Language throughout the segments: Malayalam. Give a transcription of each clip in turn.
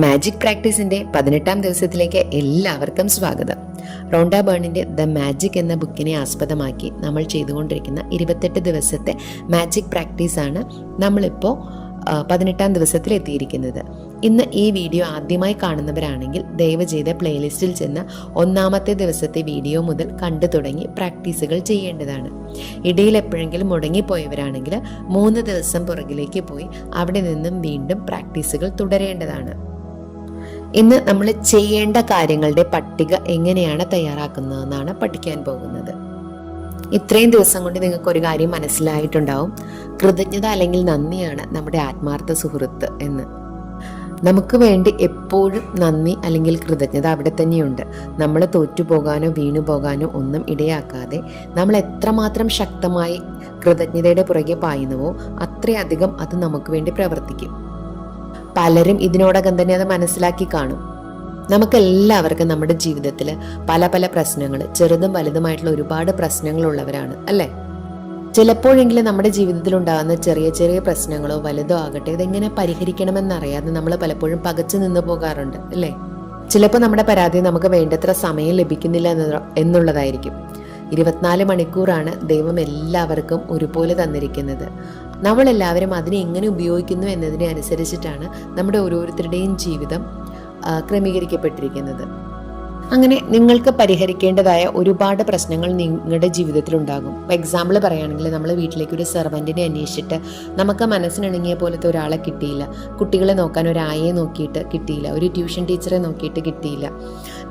മാജിക് പ്രാക്ടീസിന്റെ 18ാം ദിവസത്തിലേക്ക് എല്ലാവർക്കും സ്വാഗതം. റോണ്ട ബേണിന്റെ ദ മാജിക് എന്ന ബുക്കിനെ ആസ്പദമാക്കി നമ്മൾ ചെയ്തുകൊണ്ടിരിക്കുന്ന 28 ദിവസത്തെ മാജിക് പ്രാക്ടീസാണ് നമ്മളിപ്പോൾ 18ാം ദിവസത്തിൽ എത്തിയിരിക്കുന്നത്. ഇന്ന് ഈ വീഡിയോ ആദ്യമായി കാണുന്നവരാണെങ്കിൽ ദയവ് ചെയ്ത് പ്ലേലിസ്റ്റിൽ ചെന്ന് 1ാമത്തെ ദിവസത്തെ വീഡിയോ മുതൽ കണ്ടു തുടങ്ങി പ്രാക്ടീസുകൾ ചെയ്യേണ്ടതാണ്. ഇടയിൽ എപ്പോഴെങ്കിലും മുടങ്ങിപ്പോയവരാണെങ്കിൽ 3 ദിവസം പുറകിലേക്ക് പോയി അവിടെ നിന്നും വീണ്ടും പ്രാക്ടീസുകൾ തുടരേണ്ടതാണ്. ഇന്ന് നമ്മൾ ചെയ്യേണ്ട കാര്യങ്ങളുടെ പട്ടിക എങ്ങനെയാണ് തയ്യാറാക്കുന്നതെന്നാണ് പഠിക്കാൻ പോകുന്നത്. ഇത്രയും ദിവസം കൊണ്ട് നിങ്ങൾക്ക് ഒരു കാര്യം മനസ്സിലായിട്ടുണ്ടാവും. കൃതജ്ഞത അല്ലെങ്കിൽ നന്ദിയാണ് നമ്മുടെ ആത്മാർത്ഥ സുഹൃത്ത് എന്ന്. നമുക്ക് വേണ്ടി എപ്പോഴും നന്ദി അല്ലെങ്കിൽ കൃതജ്ഞത അവിടെ തന്നെയുണ്ട്. നമ്മൾ തോറ്റുപോകാനോ വീണു പോകാനോ ഒന്നും ഇടയാക്കാതെ നമ്മൾ എത്രമാത്രം ശക്തമായി കൃതജ്ഞതയുടെ പുറകെ പായുന്നുവോ അത്രയധികം അത് നമുക്ക് വേണ്ടി പ്രവർത്തിക്കും. പലരും ഇതിനോടകം തന്നെ അത് മനസ്സിലാക്കി കാണും. നമുക്കെല്ലാവർക്കും നമ്മുടെ ജീവിതത്തിൽ പല പല പ്രശ്നങ്ങൾ, ചെറുതും വലുതുമായിട്ടുള്ള ഒരുപാട് പ്രശ്നങ്ങളുള്ളവരാണ് അല്ലേ? ചിലപ്പോഴെങ്കിലും നമ്മുടെ ജീവിതത്തിൽ ഉണ്ടാകുന്ന ചെറിയ ചെറിയ പ്രശ്നങ്ങളോ വലുതോ ആകട്ടെ, ഇതെങ്ങനെ പരിഹരിക്കണമെന്നറിയാതെ നമ്മൾ പലപ്പോഴും പകച്ചു നിന്ന് പോകാറുണ്ട് അല്ലേ? ചിലപ്പോൾ നമ്മുടെ പരാതി നമുക്ക് വേണ്ടത്ര സമയം ലഭിക്കുന്നില്ല എന്നുള്ളതായിരിക്കും. 24 മണിക്കൂറാണ് ദൈവം എല്ലാവർക്കും ഒരുപോലെ തന്നിരിക്കുന്നത്. നമ്മളെല്ലാവരും അതിനെ എങ്ങനെ ഉപയോഗിക്കുന്നു എന്നതിനെ അനുസരിച്ചിട്ടാണ് നമ്മുടെ ഓരോരുത്തരുടെയും ജീവിതം ക്രമീകരിക്കപ്പെട്ടിരിക്കുന്നത്. അങ്ങനെ നിങ്ങൾക്ക് പരിഹരിക്കേണ്ടതായ ഒരുപാട് പ്രശ്നങ്ങൾ നിങ്ങളുടെ ജീവിതത്തിലുണ്ടാകും. എക്സാമ്പിൾ പറയുകയാണെങ്കിൽ, നമ്മൾ വീട്ടിലേക്ക് ഒരു സെർവൻറ്റിനെ അന്വേഷിച്ചിട്ട് നമുക്ക് മനസ്സിനിണങ്ങിയ പോലത്തെ ഒരാളെ കിട്ടിയില്ല. കുട്ടികളെ നോക്കാൻ ഒരു ആയയെ നോക്കിയിട്ട് കിട്ടിയില്ല. ഒരു ട്യൂഷൻ ടീച്ചറെ നോക്കിയിട്ട് കിട്ടിയില്ല.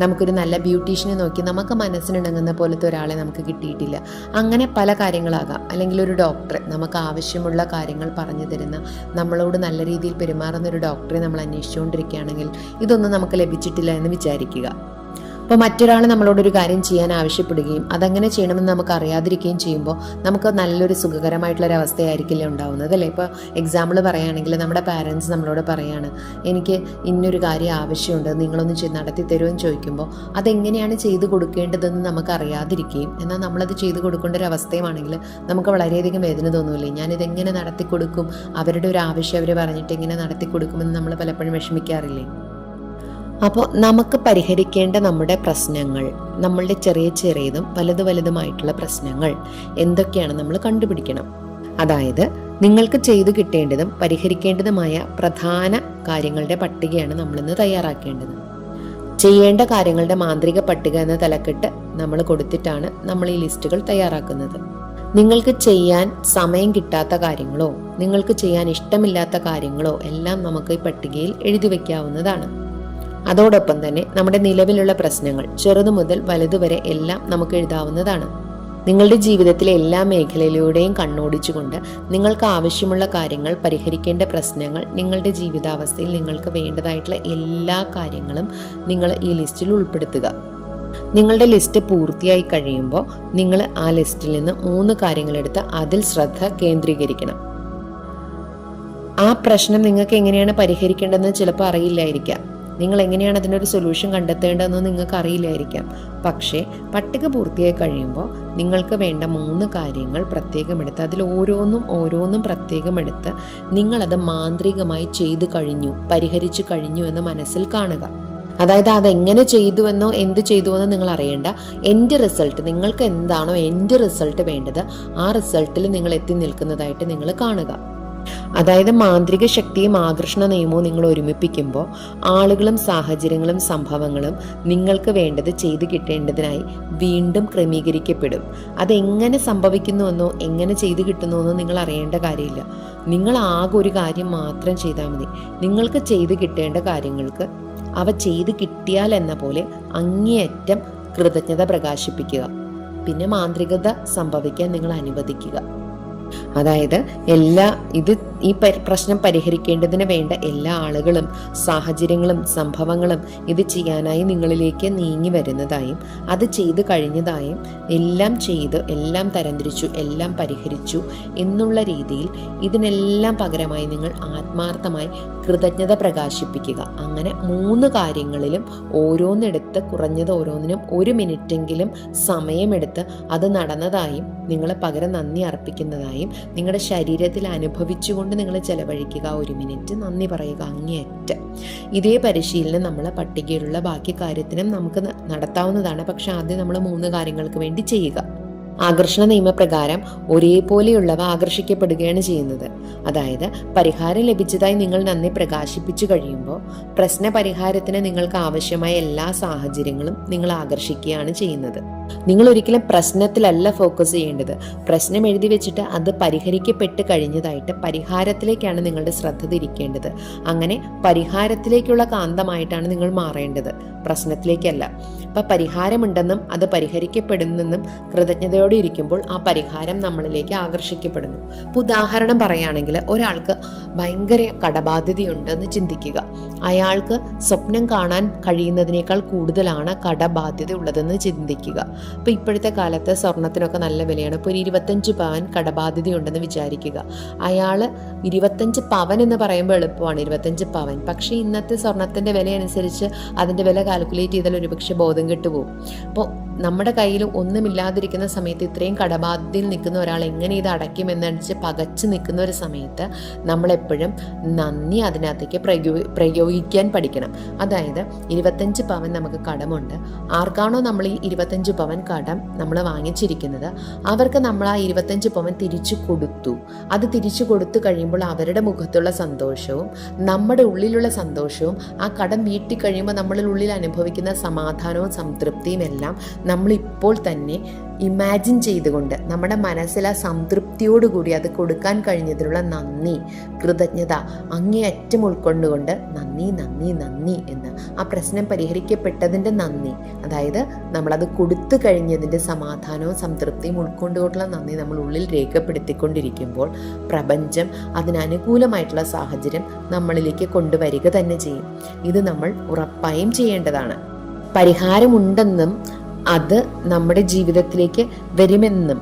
നമുക്കൊരു നല്ല ബ്യൂട്ടീഷ്യനെ നോക്കി നമുക്ക് മനസ്സിനിണങ്ങുന്ന പോലത്തെ ഒരാളെ നമുക്ക് കിട്ടിയിട്ടില്ല. അങ്ങനെ പല കാര്യങ്ങളാകാം. അല്ലെങ്കിൽ ഒരു ഡോക്ടറെ, നമുക്ക് ആവശ്യമുള്ള കാര്യങ്ങൾ പറഞ്ഞു തരുന്ന, നമ്മളോട് നല്ല രീതിയിൽ പെരുമാറുന്ന ഒരു ഡോക്ടറെ നമ്മൾ അന്വേഷിച്ചുകൊണ്ടിരിക്കുകയാണെങ്കിൽ ഇതൊന്നും നമുക്ക് ലഭിച്ചിട്ടില്ല എന്ന് വിചാരിക്കുക. അപ്പോൾ മറ്റൊരാൾ നമ്മളോടൊരു കാര്യം ചെയ്യാൻ ആവശ്യപ്പെടുകയും അതങ്ങനെ ചെയ്യണമെന്ന് നമുക്ക് അറിയാതിരിക്കുകയും ചെയ്യുമ്പോൾ നമുക്ക് നല്ലൊരു സുഖകരമായിട്ടുള്ളൊരവസ്ഥയായിരിക്കില്ല ഉണ്ടാവുന്നത് അല്ലേ? ഇപ്പോൾ എക്സാമ്പിൾ പറയുകയാണെങ്കിൽ, നമ്മുടെ പാരൻസ് നമ്മളോട് പറയാണ്, എനിക്ക് ഇന്നൊരു കാര്യം ആവശ്യമുണ്ട്, നിങ്ങളൊന്ന് നടത്തി തരുമെന്ന് ചോദിക്കുമ്പോൾ അതെങ്ങനെയാണ് ചെയ്തു കൊടുക്കേണ്ടതെന്ന് നമുക്ക് അറിയാതിരിക്കുകയും എന്നാൽ നമ്മളത് ചെയ്തു കൊടുക്കേണ്ട ഒരു അവസ്ഥയുമാണെങ്കിൽ നമുക്ക് വളരെയധികം വേദന തോന്നൂലേ? ഞാനിതെങ്ങനെ നടത്തി കൊടുക്കും, അവരുടെ ഒരു ആവശ്യം അവർ പറഞ്ഞിട്ട് എങ്ങനെ നടത്തി കൊടുക്കുമെന്ന് നമ്മൾ പലപ്പോഴും വിഷമിക്കാറില്ലേ? അപ്പോൾ നമുക്ക് പരിഹരിക്കേണ്ട നമ്മുടെ പ്രശ്നങ്ങൾ, നമ്മളുടെ ചെറിയ ചെറിയതും വലുതുമായിട്ടുള്ള പ്രശ്നങ്ങൾ എന്തൊക്കെയാണ് നമ്മൾ കണ്ടുപിടിക്കണം. അതായത് നിങ്ങൾക്ക് ചെയ്തു കിട്ടേണ്ടതും പരിഹരിക്കേണ്ടതുമായ പ്രധാന കാര്യങ്ങളുടെ പട്ടികയാണ് നമ്മളിന്ന് തയ്യാറാക്കേണ്ടത്. ചെയ്യേണ്ട കാര്യങ്ങളുടെ മാന്ത്രിക പട്ടിക എന്ന തലക്കെട്ട് നമ്മൾ കൊടുത്തിട്ടാണ് നമ്മൾ ഈ ലിസ്റ്റുകൾ തയ്യാറാക്കുന്നത്. നിങ്ങൾക്ക് ചെയ്യാൻ സമയം കിട്ടാത്ത കാര്യങ്ങളോ നിങ്ങൾക്ക് ചെയ്യാൻ ഇഷ്ടമില്ലാത്ത കാര്യങ്ങളോ എല്ലാം നമുക്ക് ഈ പട്ടികയിൽ എഴുതി വയ്ക്കാവുന്നതാണ്. അതോടൊപ്പം തന്നെ നമ്മുടെ നിലവിലുള്ള പ്രശ്നങ്ങൾ, ചെറുതു മുതൽ വലുതുവരെ എല്ലാം നമുക്ക് എഴുതാവുന്നതാണ്. നിങ്ങളുടെ ജീവിതത്തിലെ എല്ലാ മേഖലയിലൂടെയും കണ്ണോടിച്ചുകൊണ്ട് നിങ്ങൾക്ക് ആവശ്യമുള്ള കാര്യങ്ങൾ, പരിഹരിക്കേണ്ട പ്രശ്നങ്ങൾ, നിങ്ങളുടെ ജീവിതാവസ്ഥയിൽ നിങ്ങൾക്ക് വേണ്ടതായിട്ടുള്ള എല്ലാ കാര്യങ്ങളും നിങ്ങൾ ഈ ലിസ്റ്റിൽ ഉൾപ്പെടുത്തുക. നിങ്ങളുടെ ലിസ്റ്റ് പൂർത്തിയായി കഴിയുമ്പോൾ നിങ്ങൾ ആ ലിസ്റ്റിൽ നിന്ന് 3 കാര്യങ്ങളെടുത്ത് അതിൽ ശ്രദ്ധ കേന്ദ്രീകരിക്കണം. ആ പ്രശ്നം നിങ്ങൾക്ക് എങ്ങനെയാണ് പരിഹരിക്കേണ്ടതെന്ന് ചിലപ്പോൾ അറിയില്ലായിരിക്കാം. നിങ്ങൾ എങ്ങനെയാണ് അതിനൊരു സൊല്യൂഷൻ കണ്ടെത്തേണ്ടതെന്ന് നിങ്ങൾക്ക് അറിയില്ലായിരിക്കാം. പക്ഷേ പട്ടിക പൂർത്തിയായി കഴിയുമ്പോൾ നിങ്ങൾക്ക് വേണ്ട 3 കാര്യങ്ങൾ പ്രത്യേകം എടുത്ത് അതിൽ ഓരോന്നും പ്രത്യേകം എടുത്ത് നിങ്ങളത് മാന്ത്രികമായി ചെയ്തു കഴിഞ്ഞു, പരിഹരിച്ചു കഴിഞ്ഞു എന്ന് മനസ്സിൽ കാണുക. അതായത് അതെങ്ങനെ ചെയ്തുവെന്നോ എന്ത് ചെയ്തുവെന്നോ നിങ്ങൾ അറിയേണ്ട. എൻഡ് റിസൾട്ട്, നിങ്ങൾക്ക് എന്താണോ എൻഡ് റിസൾട്ട് വേണ്ടത് ആ റിസൾട്ടിൽ നിങ്ങൾ എത്തി നിൽക്കുന്നതായിട്ട് നിങ്ങൾ കാണുക. അതായത് മാന്ത്രിക ശക്തിയും ആകർഷണ നിയമവും നിങ്ങൾ ഒരുമിപ്പിക്കുമ്പോൾ ആളുകളും സാഹചര്യങ്ങളും സംഭവങ്ങളും നിങ്ങൾക്ക് വേണ്ടത് ചെയ്തു കിട്ടേണ്ടതിനായി വീണ്ടും ക്രമീകരിക്കപ്പെടും. അതെങ്ങനെ സംഭവിക്കുന്നുവെന്നോ എങ്ങനെ ചെയ്തു കിട്ടുന്നുവെന്നോ നിങ്ങൾ അറിയേണ്ട കാര്യമില്ല. നിങ്ങൾ ആകെ ഒരു കാര്യം മാത്രം ചെയ്താൽ മതി. നിങ്ങൾക്ക് ചെയ്തു കിട്ടേണ്ട കാര്യങ്ങൾക്ക് അവ ചെയ്തു കിട്ടിയാൽ എന്ന പോലെ അങ്ങേയറ്റം കൃതജ്ഞത പ്രകാശിപ്പിക്കുക. പിന്നെ മാന്ത്രികത സംഭവിക്കാൻ നിങ്ങൾ അനുവദിക്കുക. അതായത് ഈ പ്രശ്നം പരിഹരിക്കേണ്ടതിന് വേണ്ട എല്ലാ ആളുകളും സാഹചര്യങ്ങളും സംഭവങ്ങളും ഇത് ചെയ്യാനായി നിങ്ങളിലേക്ക് നീങ്ങി വരുന്നതായും അത് ചെയ്തു കഴിഞ്ഞതായും എല്ലാം ചെയ്ത് എല്ലാം തരംതിരിച്ചു എല്ലാം പരിഹരിച്ചു എന്നുള്ള രീതിയിൽ ഇതിനെല്ലാം പകരമായി നിങ്ങൾ ആത്മാർത്ഥമായി കൃതജ്ഞത പ്രകാശിപ്പിക്കുക. അങ്ങനെ 3 കാര്യങ്ങളിലും ഓരോന്നെടുത്ത് കുറഞ്ഞത് ഓരോന്നിനും 1 മിനിറ്റെങ്കിലും സമയമെടുത്ത് അത് നടന്നതായും നിങ്ങൾ പകരം നന്ദി അർപ്പിക്കുന്നതായും പൂർണ്ണമായും നിങ്ങളുടെ ശരീരത്തിൽ അനുഭവിച്ചുകൊണ്ട് നിങ്ങൾ ചെലവഴിക്കുക. 1 മിനിറ്റ് നന്ദി പറയുക അങ്ങേയറ്റം. ഇതേ പരിശീലനം നമ്മൾ പട്ടികയിലുള്ള ബാക്കി കാര്യത്തിനും നമുക്ക് നടത്താവുന്നതാണ്. പക്ഷെ ആദ്യം നമ്മൾ 3 കാര്യങ്ങൾക്ക് വേണ്ടി ചെയ്യുക. ആകർഷണ നിയമപ്രകാരം ഒരേപോലെയുള്ളവ ആകർഷിക്കപ്പെടുകയാണ് ചെയ്യുന്നത്. അതായത് പരിഹാരം ലഭിച്ചതായി നിങ്ങൾ നന്ദി പ്രകാശിപ്പിച്ചു കഴിയുമ്പോൾ പ്രശ്ന പരിഹാരത്തിന് നിങ്ങൾക്ക് ആവശ്യമായ എല്ലാ സാഹചര്യങ്ങളും നിങ്ങൾ ആകർഷിക്കുകയാണ് ചെയ്യുന്നത്. നിങ്ങൾ ഒരിക്കലും പ്രശ്നത്തിലല്ല ഫോക്കസ് ചെയ്യേണ്ടത്. പ്രശ്നം എഴുതി വെച്ചിട്ട് അത് പരിഹരിക്കപ്പെട്ട് കഴിഞ്ഞതായിട്ട് പരിഹാരത്തിലേക്കാണ് നിങ്ങളുടെ ശ്രദ്ധ തിരിക്കേണ്ടത്. അങ്ങനെ പരിഹാരത്തിലേക്കുള്ള കാന്തമായിട്ടാണ് നിങ്ങൾ മാറേണ്ടത്, പ്രശ്നത്തിലേക്കല്ല. അപ്പം പരിഹാരമുണ്ടെന്നും അത് പരിഹരിക്കപ്പെടുന്നെന്നും കൃതജ്ഞതയോടെ ഇരിക്കുമ്പോൾ ആ പരിഹാരം നമ്മളിലേക്ക് ആകർഷിക്കപ്പെടുന്നു. ഇപ്പോൾ ഉദാഹരണം പറയുകയാണെങ്കിൽ, ഒരാൾക്ക് ഭയങ്കര കടബാധ്യതയുണ്ടെന്ന് ചിന്തിക്കുക. അയാൾക്ക് സ്വപ്നം കാണാൻ കഴിയുന്നതിനേക്കാൾ കൂടുതലാണ് കടബാധ്യത ഉള്ളതെന്ന് ചിന്തിക്കുക. അപ്പോൾ ഇപ്പോഴത്തെ കാലത്ത് സ്വർണത്തിനൊക്കെ നല്ല വിലയാണ്. ഇപ്പോൾ ഒരു 25 പവൻ കടബാധ്യതയുണ്ടെന്ന് വിചാരിക്കുക. അയാൾ 25 പവൻ എന്ന് പറയുമ്പോൾ എളുപ്പമാണ്, 25 പവൻ. പക്ഷേ ഇന്നത്തെ സ്വർണത്തിൻ്റെ വില അനുസരിച്ച് അതിൻ്റെ വില കാൽക്കുലേറ്റ് ചെയ്താൽ ഒരുപക്ഷെ ബോധം കെട്ടുപോകും. അപ്പോൾ നമ്മുടെ കയ്യിൽ ഒന്നുമില്ലാതിരിക്കുന്ന സമയത്ത് ഇത്രയും കടബാധ്യതയിൽ നിൽക്കുന്ന ഒരാൾ എങ്ങനെ ഇത് അടയ്ക്കുമെന്നടിച്ച് പകച്ചു നിൽക്കുന്ന ഒരു സമയത്ത് നമ്മളെപ്പോഴും നന്ദി അതിനകത്തേക്ക് പ്രയോഗിക്കാൻ പഠിക്കണം. അതായത് 25 പവൻ നമുക്ക് കടമുണ്ട്. ആർക്കാണോ നമ്മൾ ഈ 25 പവൻ കടം നമ്മൾ വാങ്ങിച്ചിരിക്കുന്നത് അവർക്ക് നമ്മൾ ആ 25 പവൻ തിരിച്ചു കൊടുത്തു. അത് തിരിച്ചു കൊടുത്തു കഴിയുമ്പോൾ അവരുടെ മുഖത്തുള്ള സന്തോഷവും നമ്മുടെ ഉള്ളിലുള്ള സന്തോഷവും ആ കടം വീട്ടി കഴിയുമ്പോൾ നമ്മളുടെ ഉള്ളിൽ അനുഭവിക്കുന്ന സമാധാനവും സംതൃപ്തിയും എല്ലാം നമ്മളിപ്പോൾ തന്നെ ഇമാജിൻ ചെയ്തുകൊണ്ട് നമ്മുടെ മനസ്സിൽ ആ സംതൃപ്തിയോടുകൂടി അത് കൊടുക്കാൻ കഴിഞ്ഞതിലുള്ള നന്ദി, കൃതജ്ഞത അങ്ങേയറ്റം ഉൾക്കൊണ്ടുകൊണ്ട് നന്ദി നന്ദി നന്ദി എന്ന് ആ പ്രശ്നം പരിഹരിക്കപ്പെട്ടതിൻ്റെ നന്ദി, അതായത് നമ്മളത് കൊടുത്തു കഴിഞ്ഞതിൻ്റെ സമാധാനവും സംതൃപ്തിയും ഉൾക്കൊണ്ടുകൊണ്ടുള്ള നന്ദി നമ്മൾ ഉള്ളിൽ രേഖപ്പെടുത്തിക്കൊണ്ടിരിക്കുമ്പോൾ പ്രപഞ്ചം അതിനനുകൂലമായിട്ടുള്ള സാഹചര്യം നമ്മളിലേക്ക് കൊണ്ടുവരിക തന്നെ ചെയ്യും. ഇത് നമ്മൾ ഉറപ്പായും ചെയ്യേണ്ടതാണ്. പരിഹാരമുണ്ടെന്നും അത് നമ്മുടെ ജീവിതത്തിലേക്ക് വരുമെന്നും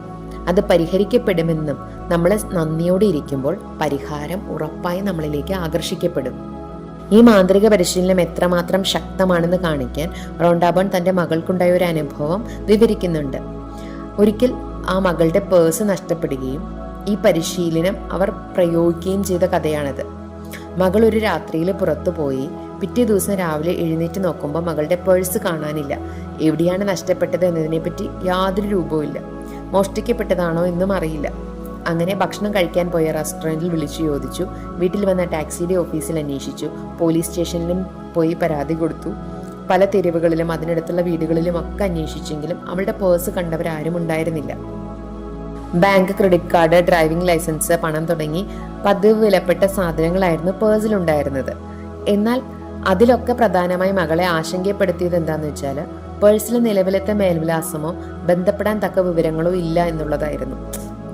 അത് പരിഹരിക്കപ്പെടുമെന്നും നമ്മൾ നന്ദിയോടെ ഇരിക്കുമ്പോൾ പരിഹാരം ഉറപ്പായി നമ്മളിലേക്ക് ആകർഷിക്കപ്പെടും. ഈ മാന്ത്രിക പരിശീലനം എത്രമാത്രം ശക്തമാണെന്ന് കാണിക്കാൻ റോണ്ട ബേൺ തൻ്റെ മകൾക്കുണ്ടായ ഒരു അനുഭവം വിവരിക്കുന്നുണ്ട്. ഒരിക്കൽ ആ മകളുടെ പേഴ്സ് നഷ്ടപ്പെടുകയും ഈ പരിശീലനം അവർ പ്രയോഗിക്കുകയും ചെയ്ത കഥയാണത്. മകൾ ഒരു രാത്രിയിൽ പുറത്തു പോയി. പിറ്റേ ദിവസം രാവിലെ എഴുന്നേറ്റ് നോക്കുമ്പോൾ മകളുടെ പേഴ്സ് കാണാനില്ല. എവിടെയാണ് നഷ്ടപ്പെട്ടത് എന്നതിനെപ്പറ്റി യാതൊരു രൂപവുമില്ല. മോഷ്ടിക്കപ്പെട്ടതാണോ എന്നും അറിയില്ല. അങ്ങനെ ഭക്ഷണം കഴിക്കാൻ പോയ റെസ്റ്റോറൻറ്റിൽ വിളിച്ചു ചോദിച്ചു. വീട്ടിൽ വന്ന ടാക്സിയുടെ ഓഫീസിൽ അന്വേഷിച്ചു. പോലീസ് സ്റ്റേഷനിലും പോയി പരാതി കൊടുത്തു. പല തെരുവുകളിലും അതിനടുത്തുള്ള വീടുകളിലും ഒക്കെ അന്വേഷിച്ചെങ്കിലും അവളുടെ പേഴ്സ് കണ്ടവരാരും ഉണ്ടായിരുന്നില്ല. Bank, credit card, driving licence, പണം തുടങ്ങി പതിവ് വിലപ്പെട്ട സാധനങ്ങളായിരുന്നു പേഴ്സിലുണ്ടായിരുന്നത്. എന്നാൽ അതിലൊക്കെ പ്രധാനമായി മകളെ ആശങ്കപ്പെടുത്തിയത് എന്താണെന്ന് വെച്ചാൽ പേഴ്സിൽ നിലവിലത്തെ മേൽവിലാസമോ ബന്ധപ്പെടാൻ തക്ക വിവരങ്ങളോ ഇല്ല എന്നുള്ളതായിരുന്നു.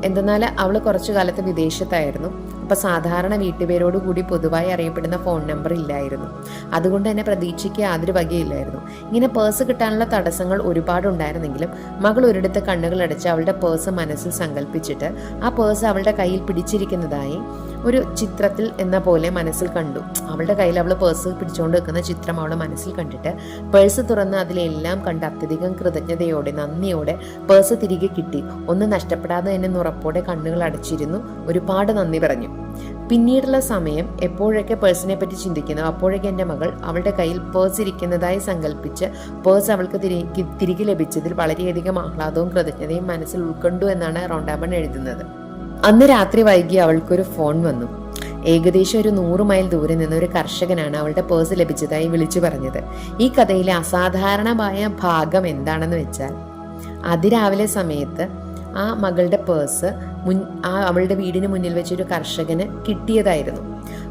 എന്തെന്നാൽ അവൾ കുറച്ചു കാലത്ത് വിദേശത്തായിരുന്നു. അപ്പോൾ സാധാരണ വീട്ടുപേരോടുകൂടി പൊതുവായി അറിയപ്പെടുന്ന ഫോൺ നമ്പർ ഇല്ലായിരുന്നു. അതുകൊണ്ട് തന്നെ പ്രതീക്ഷയ്ക്ക് യാതൊരു വകയില്ലായിരുന്നു. ഇങ്ങനെ പേഴ്സ് കിട്ടാനുള്ള തടസ്സങ്ങൾ ഒരുപാടുണ്ടായിരുന്നെങ്കിലും മകൾ ഒരിടത്ത് കണ്ണുകൾ അടച്ച് അവളുടെ പേഴ്സ് മനസ്സിൽ സങ്കല്പിച്ചിട്ട് ആ പേഴ്സ് അവളുടെ കയ്യിൽ പിടിച്ചിരിക്കുന്നതായി ഒരു ചിത്രത്തിൽ എന്ന പോലെ മനസ്സിൽ കണ്ടു. അവളുടെ കയ്യിൽ അവൾ പേഴ്സ് പിടിച്ചുകൊണ്ട് വെക്കുന്ന ചിത്രം അവളുടെ മനസ്സിൽ കണ്ടിട്ട് പേഴ്സ് തുറന്ന് അതിലെല്ലാം കണ്ട് അത്യധികം കൃതജ്ഞതയോടെ നന്ദിയോടെ പേഴ്സ് തിരികെ കിട്ടി, ഒന്നും നഷ്ടപ്പെടാതെ തന്നെ ഉറപ്പോടെ കണ്ണുകൾ അടച്ചിരുന്നു. ഒരുപാട് നന്ദി പറഞ്ഞു. പിന്നീടുള്ള സമയം എപ്പോഴൊക്കെ പേഴ്സിനെ പറ്റി ചിന്തിക്കുന്നു അപ്പോഴൊക്കെ എൻ്റെ മകൾ അവളുടെ കയ്യിൽ പേഴ്സ് ഇരിക്കുന്നതായി സങ്കല്പിച്ച് പേഴ്സ് അവൾക്ക് തിരികെ ലഭിച്ചതിൽ വളരെയധികം ആഹ്ലാദവും കൃതജ്ഞതയും മനസ്സിൽ ഉൾക്കൊണ്ടു എന്നാണ് റോണ്ട ബേൺ എഴുതുന്നത്. അന്ന് രാത്രി വൈകി അവൾക്കൊരു ഫോൺ വന്നു. ഏകദേശം ഒരു 100 മൈൽ ദൂരെ നിന്ന് ഒരു കർഷകനാണ് അവളുടെ പേഴ്സ് ലഭിച്ചതായി വിളിച്ചു പറഞ്ഞത്. ഈ കഥയിലെ അസാധാരണമായ ഭാഗം എന്താണെന്ന് വെച്ചാൽ അതിരാവിലെ സമയത്ത് ആ മകളുടെ പേഴ്സ് അവളുടെ വീടിന് മുന്നിൽ വെച്ചൊരു കർഷകന് കിട്ടിയതായിരുന്നു.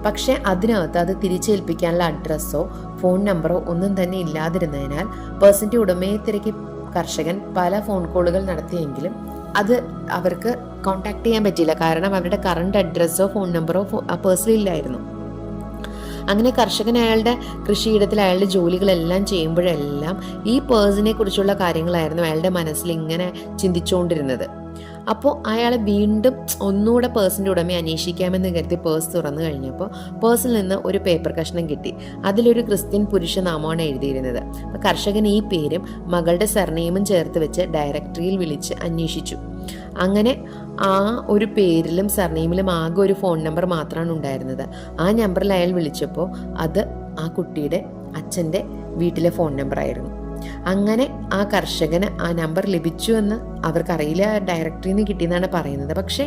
പക്ഷെ അതിനകത്ത് അത് തിരിച്ചേൽപ്പിക്കാനുള്ള അഡ്രസ്സോ ഫോൺ നമ്പറോ ഒന്നും തന്നെ ഇല്ലാതിരുന്നതിനാൽ പേഴ്സിന്റെ ഉടമയെ തിരക്കി കർഷകൻ പല ഫോൺ കോളുകൾ നടത്തിയെങ്കിലും അത് അവർക്ക് കോൺടാക്ട് ചെയ്യാൻ പറ്റിയില്ല. കാരണം അവരുടെ കറണ്ട് അഡ്രസ്സോ ഫോൺ നമ്പറോ ആ പേഴ്സിലില്ലായിരുന്നു. അങ്ങനെ കർഷകൻ അയാളുടെ കൃഷിയിടത്തിൽ അയാളുടെ ജോലികളെല്ലാം ചെയ്യുമ്പോഴെല്ലാം ഈ പേഴ്സിനെ കുറിച്ചുള്ള കാര്യങ്ങളായിരുന്നു അയാളുടെ മനസ്സിൽ ഇങ്ങനെ ചിന്തിച്ചുകൊണ്ടിരുന്നത്. അപ്പോൾ അയാൾ വീണ്ടും ഒന്നുകൂടെ പേഴ്സിൻ്റെ ഉടമയെ അന്വേഷിക്കാമെന്ന് കരുതി പേഴ്സ് തുറന്നു കഴിഞ്ഞപ്പോൾ പേഴ്സിൽ നിന്ന് ഒരു പേപ്പർ കഷ്ണം കിട്ടി. അതിലൊരു ക്രിസ്ത്യൻ പുരുഷനാമമാണ് എഴുതിയിരുന്നത്. അപ്പോൾ കർഷകൻ ഈ പേരും മകളുടെ സർനെയിമും ചേർത്ത് വെച്ച് ഡയറക്ടറിയിൽ വിളിച്ച് അന്വേഷിച്ചു. അങ്ങനെ ആ ഒരു പേരിലും സർനെയിമിലും ആകെ ഒരു ഫോൺ നമ്പർ മാത്രമാണ് ഉണ്ടായിരുന്നത്. ആ നമ്പറിൽ അയാൾ വിളിച്ചപ്പോൾ അത് ആ കുട്ടിയുടെ അച്ഛൻ്റെ വീട്ടിലെ ഫോൺ നമ്പറായിരുന്നു. അങ്ങനെ ആ കർഷകന് ആ നമ്പർ ലഭിച്ചു എന്ന് അവർക്കറിയില്ല, ഡയറക്ടറിയിൽ നിന്ന് കിട്ടിയെന്നാണ് പറയുന്നത്. പക്ഷേ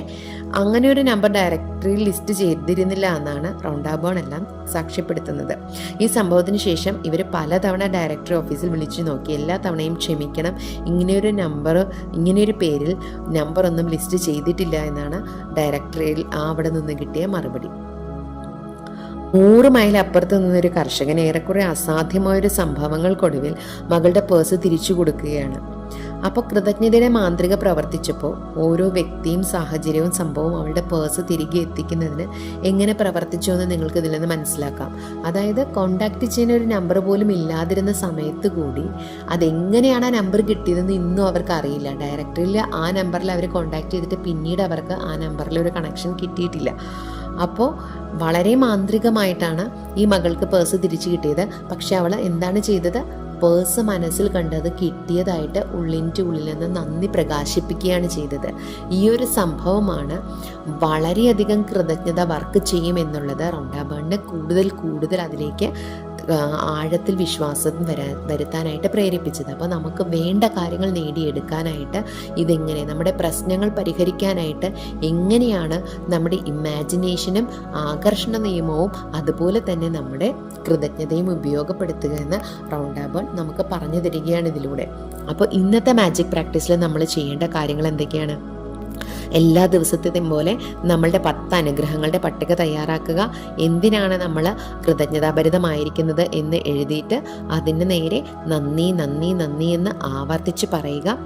അങ്ങനെ ഒരു നമ്പർ ഡയറക്ടറിയിൽ ലിസ്റ്റ് ചെയ്തിരുന്നില്ല എന്നാണ് റൗണ്ടാബേൺ എല്ലാം സാക്ഷ്യപ്പെടുത്തുന്നത്. ഈ സംഭവത്തിന് ശേഷം ഇവർ പലതവണ ഡയറക്ടറി ഓഫീസിൽ വിളിച്ചു നോക്കി. എല്ലാ തവണയും ക്ഷമിക്കണം, ഇങ്ങനെയൊരു പേരിൽ നമ്പറൊന്നും ലിസ്റ്റ് ചെയ്തിട്ടില്ല എന്നാണ് ഡയറക്ടറിയിൽ അവിടെ നിന്ന് കിട്ടിയ മറുപടി. 100 മൈൽ അപ്പുറത്ത് നിന്നൊരു കർഷകൻ ഏറെക്കുറെ അസാധ്യമായൊരു സംഭവങ്ങൾക്കൊടുവിൽ മകളുടെ പേഴ്സ് തിരിച്ചു കൊടുക്കുകയാണ്. അപ്പോൾ കൃതജ്ഞതയുടെ മാന്ത്രിക പ്രവർത്തിച്ചപ്പോൾ ഓരോ വ്യക്തിയും സാഹചര്യവും സംഭവവും അവളുടെ പേഴ്സ് തിരികെ എത്തിക്കുന്നതിന് എങ്ങനെ പ്രവർത്തിച്ചു എന്ന് നിങ്ങൾക്ക് ഇതിൽ നിന്ന് മനസ്സിലാക്കാം. അതായത് കോണ്ടാക്ട് ചെയ്യുന്ന ഒരു നമ്പർ പോലും ഇല്ലാതിരുന്ന സമയത്ത് കൂടി അതെങ്ങനെയാണ് ആ നമ്പർ കിട്ടിയതെന്ന് ഇന്നും അവർക്ക് അറിയില്ല. ഡയറക്ടറിയിൽ ആ നമ്പറിൽ അവർ കോണ്ടാക്ട് ചെയ്തിട്ട് പിന്നീട് അവർക്ക് ആ നമ്പറിൽ ഒരു കണക്ഷൻ കിട്ടിയിട്ടില്ല. അപ്പോൾ വളരെ മാന്ത്രികമായിട്ടാണ് ഈ മകൾക്ക് പേഴ്സ് തിരിച്ചു കിട്ടിയത്. പക്ഷെ അവൾ എന്താണ് ചെയ്തത്? പേഴ്സ് മനസ്സിൽ കണ്ടത് കിട്ടിയതായിട്ട് ഉള്ളിൻ്റെ ഉള്ളിൽ നിന്ന് നന്ദി പ്രകാശിപ്പിക്കുകയാണ് ചെയ്തത്. ഈ ഒരു സംഭവമാണ് വളരെയധികം കൃതജ്ഞത വർക്ക് ചെയ്യുമെന്നുള്ളത് റൗണ്ടാബേണിനെ കൂടുതൽ അതിലേക്ക് ആഴത്തിൽ വിശ്വാസം വരുത്താനായിട്ട് പ്രേരിപ്പിച്ചത്. അപ്പോൾ നമുക്ക് വേണ്ട കാര്യങ്ങൾ നേടിയെടുക്കാനായിട്ട് ഇതെങ്ങനെ, നമ്മുടെ പ്രശ്നങ്ങൾ പരിഹരിക്കാനായിട്ട് എങ്ങനെയാണ് നമ്മുടെ ഇമാജിനേഷനും ആകർഷണ നിയമവും അതുപോലെ തന്നെ നമ്മുടെ കൃതജ്ഞതയും ഉപയോഗപ്പെടുത്തുക എന്ന് റൗണ്ടാബേൺ നമുക്ക് പറഞ്ഞു തരികയാണ് ഇതിലൂടെ. അപ്പോൾ ഇന്നത്തെ മാജിക് പ്രാക്ടീസിൽ നമ്മൾ ചെയ്യേണ്ട കാര്യങ്ങൾ എന്തൊക്കെയാണ്? എല്ലാ ദിവസത്തെയും പോലെ നമ്മളുടെ 10 അനുഗ്രഹങ്ങളുടെ പട്ടിക തയ്യാറാക്കുക. എന്തിനാണ് നമ്മൾ കൃതജ്ഞതാഭരിതമായിരിക്കുന്നത് എന്ന് എഴുതിയിട്ട് അതിന് നേരെ നന്ദി നന്ദി നന്ദി എന്ന് ആവർത്തിച്ച് പറയുക.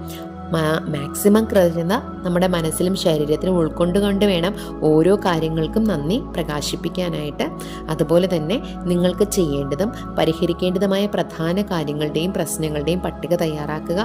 മാക്സിമം കൃതജ്ഞത നമ്മുടെ മനസ്സിലും ശരീരത്തിലും ഉൾക്കൊണ്ടുകൊണ്ട് വേണം ഓരോ കാര്യങ്ങൾക്കും നന്ദി പ്രകാശിപ്പിക്കാനായിട്ട്. അതുപോലെ തന്നെ നിങ്ങൾക്ക് ചെയ്യേണ്ടതും പരിഹരിക്കേണ്ടതുമായ പ്രധാന കാര്യങ്ങളുടെയും പ്രശ്നങ്ങളുടെയും പട്ടിക തയ്യാറാക്കുക.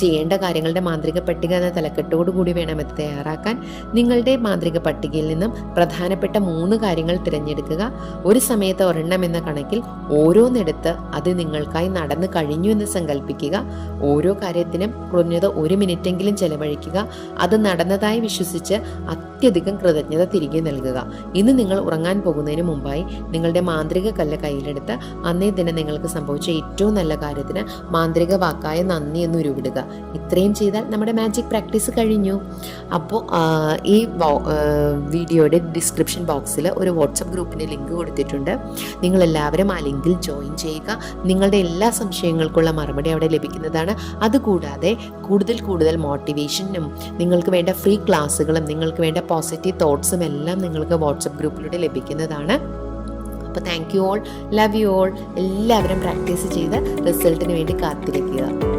ചെയ്യേണ്ട കാര്യങ്ങളുടെ മാന്ത്രിക പട്ടിക എന്ന തലക്കെട്ടോടുകൂടി വേണം ഇത് തയ്യാറാക്കാൻ. നിങ്ങളുടെ മാന്ത്രിക പട്ടികയിൽ നിന്നും പ്രധാനപ്പെട്ട 3 കാര്യങ്ങൾ തിരഞ്ഞെടുക്കുക. ഒരു സമയത്ത് ഒരെണ്ണം എന്ന കണക്കിൽ ഓരോന്നെടുത്ത് അത് നിങ്ങൾക്കായി നടന്നു കഴിഞ്ഞു എന്ന് സങ്കല്പിക്കുക. ഓരോ കാര്യത്തിനും കുറഞ്ഞത് 1 മിനിറ്റെങ്കിലും ചെലവഴിക്കുക. അത് നടന്നതായി വിശ്വസിച്ച് അത്യധികം കൃതജ്ഞത തിരികെ നൽകുക. ഇന്ന് നിങ്ങൾ ഉറങ്ങാൻ പോകുന്നതിന് മുമ്പായി നിങ്ങളുടെ മാന്ത്രിക കല്ല് കയ്യിലെടുത്ത് അന്നേ ദിനം നിങ്ങൾക്ക് സംഭവിച്ച ഏറ്റവും നല്ല കാര്യത്തിന് മാന്ത്രിക വാക്കായ നന്ദി എന്ന് ഉരുവിടുക. ഇത്രയും ചെയ്താൽ നമ്മുടെ മാജിക് പ്രാക്ടീസ് കഴിഞ്ഞു. അപ്പോൾ ഈ വീഡിയോയുടെ ഡിസ്ക്രിപ്ഷൻ ബോക്സിൽ ഒരു വാട്സപ്പ് ഗ്രൂപ്പിൻ്റെ ലിങ്ക് കൊടുത്തിട്ടുണ്ട്. നിങ്ങളെല്ലാവരും ആ ലിങ്കിൽ ജോയിൻ ചെയ്യുക. നിങ്ങളുടെ എല്ലാ സംശയങ്ങൾക്കുള്ള മറുപടി അവിടെ ലഭിക്കുന്നതാണ്. അതുകൂടാതെ കൂടുതൽ മോട്ടിവേഷനും നിങ്ങൾക്ക് വേണ്ട ഫ്രീ ക്ലാസ്സുകളും നിങ്ങൾക്ക് വേണ്ട പോസിറ്റീവ് തോട്ട്സും എല്ലാം നിങ്ങൾക്ക് വാട്സപ്പ് ഗ്രൂപ്പിലൂടെ ലഭിക്കുന്നതാണ്. അപ്പോൾ thank you all, love you all. എല്ലാവരും പ്രാക്ടീസ് ചെയ്ത് റിസൾട്ടിന് വേണ്ടി കാത്തിരിക്കുക.